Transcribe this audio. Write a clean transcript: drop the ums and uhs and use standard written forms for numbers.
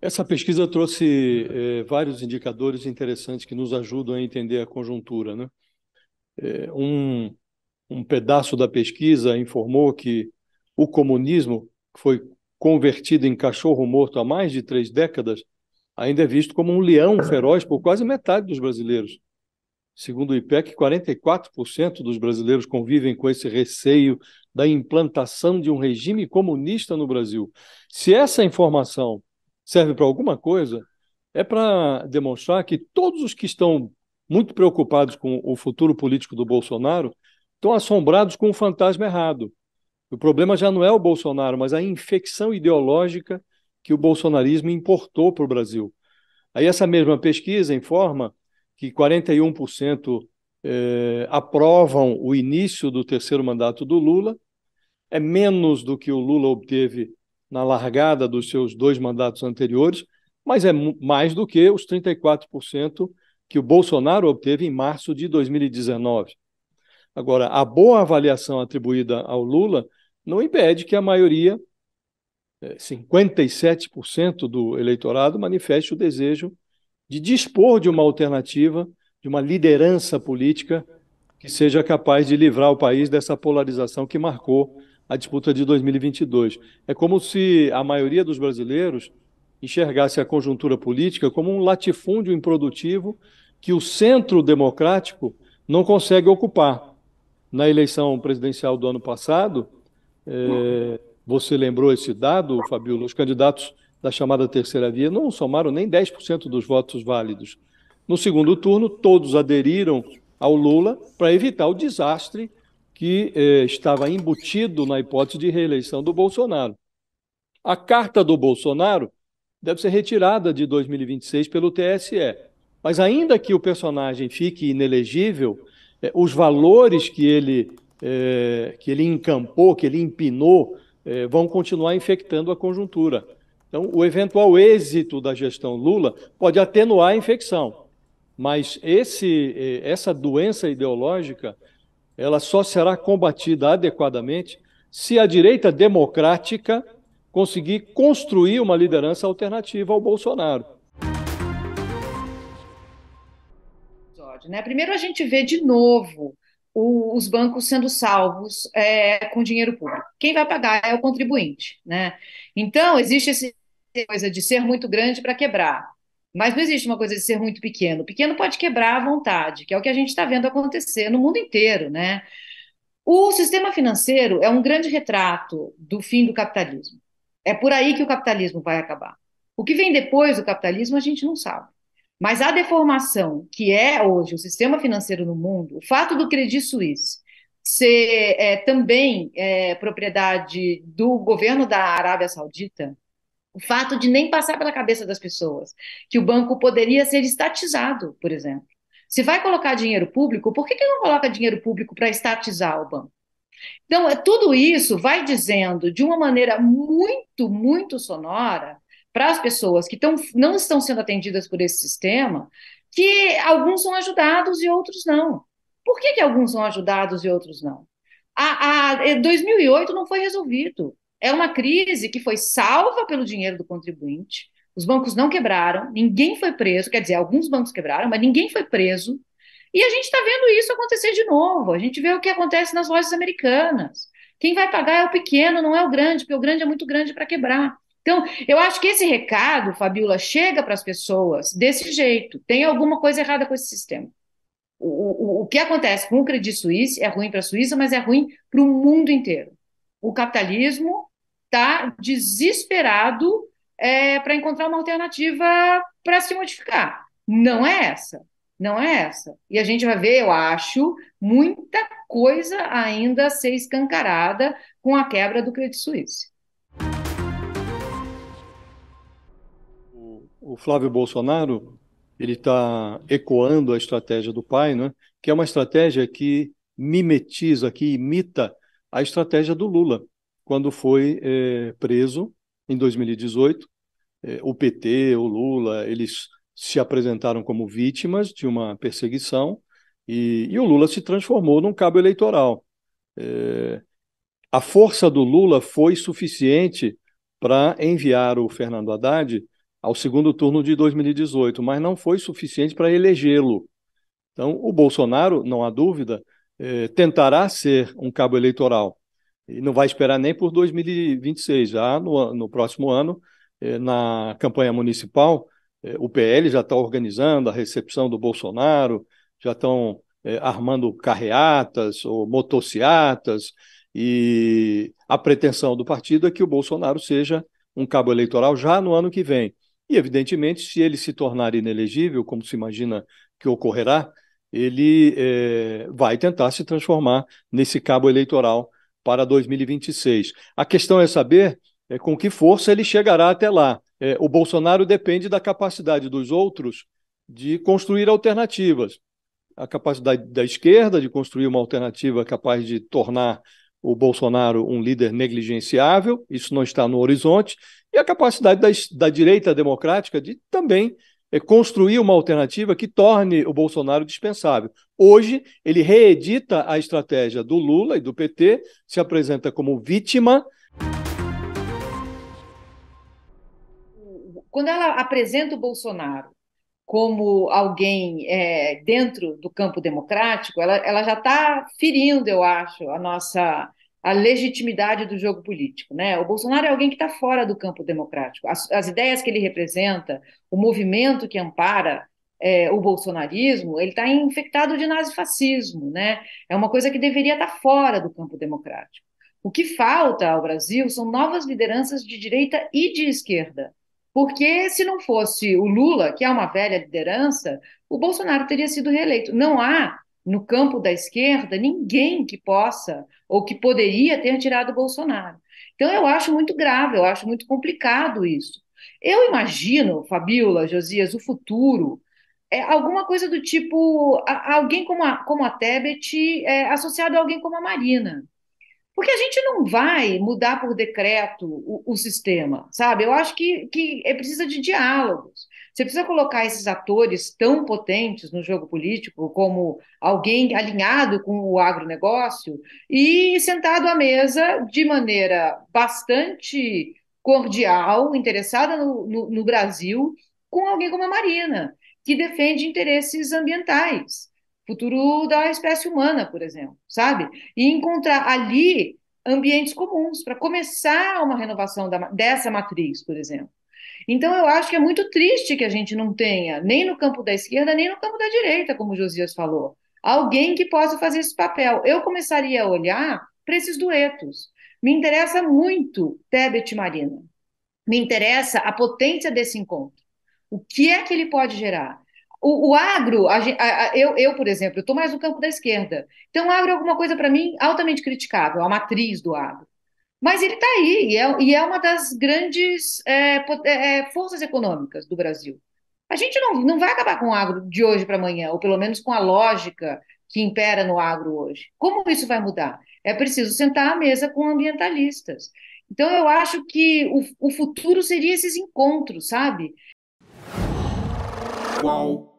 Essa pesquisa trouxe vários indicadores interessantes que nos ajudam a entender a conjuntura, né? Eh, um, um pedaço da pesquisa informou que o comunismo, que foi convertido em cachorro morto há mais de 3 décadas, ainda é visto como um leão feroz por quase metade dos brasileiros. Segundo o IPEC, 44% dos brasileiros convivem com esse receio da implantação de um regime comunista no Brasil. Se essa informação serve para alguma coisa, é para demonstrar que todos os que estão muito preocupados com o futuro político do Bolsonaro estão assombrados com o fantasma errado. O problema já não é o Bolsonaro, mas a infecção ideológica que o bolsonarismo importou para o Brasil. Aí essa mesma pesquisa informa que 41% aprovam o início do terceiro mandato do Lula, é menos do que o Lula obteve na largada dos seus 2 mandatos anteriores, mas é mais do que os 34% que o Bolsonaro obteve em março de 2019. Agora, a boa avaliação atribuída ao Lula não impede que a maioria, 57% do eleitorado, manifeste o desejo de dispor de uma alternativa, de uma liderança política que seja capaz de livrar o país dessa polarização que marcou a disputa de 2022. É como se a maioria dos brasileiros enxergasse a conjuntura política como um latifúndio improdutivo que o centro democrático não consegue ocupar. Na eleição presidencial do ano passado, você lembrou esse dado, Fabiola? Os candidatos da chamada terceira via não somaram nem 10% dos votos válidos. No segundo turno, todos aderiram ao Lula para evitar o desastre que estava embutido na hipótese de reeleição do Bolsonaro. A carta do Bolsonaro deve ser retirada de 2026 pelo TSE. Mas ainda que o personagem fique inelegível, os valores que ele encampou, que ele empinou, vão continuar infectando a conjuntura. Então, o eventual êxito da gestão Lula pode atenuar a infecção, mas essa doença ideológica ela só será combatida adequadamente se a direita democrática conseguir construir uma liderança alternativa ao Bolsonaro. Né? Primeiro, a gente vê de novo os bancos sendo salvos com dinheiro público. Quem vai pagar é o contribuinte. Né? Então, existe essa coisa de ser muito grande para quebrar. Mas não existe uma coisa de ser muito pequeno. O pequeno pode quebrar à vontade, que é o que a gente está vendo acontecer no mundo inteiro. Né? O sistema financeiro é um grande retrato do fim do capitalismo. É por aí que o capitalismo vai acabar. O que vem depois do capitalismo a gente não sabe. Mas a deformação que é hoje o sistema financeiro no mundo, o fato do Credit Suisse ser também propriedade do governo da Arábia Saudita, o fato de nem passar pela cabeça das pessoas que o banco poderia ser estatizado, por exemplo. Se vai colocar dinheiro público, por que não coloca dinheiro público para estatizar o banco? Então, tudo isso vai dizendo de uma maneira muito, muito sonora para as pessoas que não estão sendo atendidas por esse sistema que alguns são ajudados e outros não. Por que alguns são ajudados e outros não? 2008 não foi resolvido. É uma crise que foi salva pelo dinheiro do contribuinte. Os bancos não quebraram, ninguém foi preso. Quer dizer, alguns bancos quebraram, mas ninguém foi preso. E a gente está vendo isso acontecer de novo. A gente vê o que acontece nas lojas americanas. Quem vai pagar é o pequeno, não é o grande, porque o grande é muito grande para quebrar. Então, eu acho que esse recado, Fabiola, chega para as pessoas desse jeito. Tem alguma coisa errada com esse sistema. O que acontece com o Credit Suisse é ruim para a Suíça, mas é ruim para o mundo inteiro. O capitalismo está desesperado para encontrar uma alternativa para se modificar. Não é essa. Não é essa. E a gente vai ver, eu acho, muita coisa ainda a ser escancarada com a quebra do Credit Suisse. O Flávio Bolsonaro ele está ecoando a estratégia do pai, né? Que é uma estratégia que mimetiza, que imita a estratégia do Lula, quando foi preso em 2018. O PT, o Lula, eles se apresentaram como vítimas de uma perseguição e o Lula se transformou num cabo eleitoral. A força do Lula foi suficiente para enviar o Fernando Haddad ao segundo turno de 2018, mas não foi suficiente para elegê-lo. Então, o Bolsonaro, não há dúvida, tentará ser um cabo eleitoral. E não vai esperar nem por 2026, já no próximo ano, na campanha municipal, o PL já está organizando a recepção do Bolsonaro, já estão armando carreatas ou motociatas, e a pretensão do partido é que o Bolsonaro seja um cabo eleitoral já no ano que vem. E, evidentemente, se ele se tornar inelegível, como se imagina que ocorrerá, ele vai tentar se transformar nesse cabo eleitoral para 2026. A questão é saber com que força ele chegará até lá. O Bolsonaro depende da capacidade dos outros de construir alternativas. A capacidade da esquerda de construir uma alternativa capaz de tornar o Bolsonaro um líder negligenciável, isso não está no horizonte, e a capacidade da direita democrática de também construir uma alternativa que torne o Bolsonaro dispensável. Hoje, ele reedita a estratégia do Lula e do PT, se apresenta como vítima. Quando ela apresenta o Bolsonaro como alguém dentro do campo democrático, ela já está ferindo, eu acho, a legitimidade do jogo político, né? O Bolsonaro é alguém que está fora do campo democrático. As ideias que ele representa, o movimento que ampara o bolsonarismo, ele está infectado de nazifascismo, né? É uma coisa que deveria estar fora do campo democrático. O que falta ao Brasil são novas lideranças de direita e de esquerda. Porque se não fosse o Lula, que é uma velha liderança, o Bolsonaro teria sido reeleito. Não há, no campo da esquerda, ninguém que possa ou que poderia ter tirado o Bolsonaro. Então, eu acho muito grave, eu acho muito complicado isso. Eu imagino, Fabíola, Josias, o futuro, alguma coisa do tipo, alguém como a Tebet associado a alguém como a Marina. Porque a gente não vai mudar por decreto o sistema, sabe? Eu acho que precisa de diálogos. Você precisa colocar esses atores tão potentes no jogo político, como alguém alinhado com o agronegócio, e sentado à mesa de maneira bastante cordial, interessada no Brasil, com alguém como a Marina, que defende interesses ambientais, futuro da espécie humana, por exemplo, sabe? E encontrar ali ambientes comuns para começar uma renovação dessa matriz, por exemplo. Então, eu acho que é muito triste que a gente não tenha, nem no campo da esquerda, nem no campo da direita, como o Josias falou, alguém que possa fazer esse papel. Eu começaria a olhar para esses duetos. Me interessa muito Tebet e Marina. Me interessa a potência desse encontro. O que é que ele pode gerar? O agro, por exemplo, eu estou mais no campo da esquerda. Então, o agro é alguma coisa, para mim, altamente criticável, a matriz do agro. Mas ele está aí, e é uma das grandes forças econômicas do Brasil. A gente não vai acabar com o agro de hoje para amanhã, ou pelo menos com a lógica que impera no agro hoje. Como isso vai mudar? É preciso sentar à mesa com ambientalistas. Então, eu acho que o futuro seria esses encontros, sabe? Qual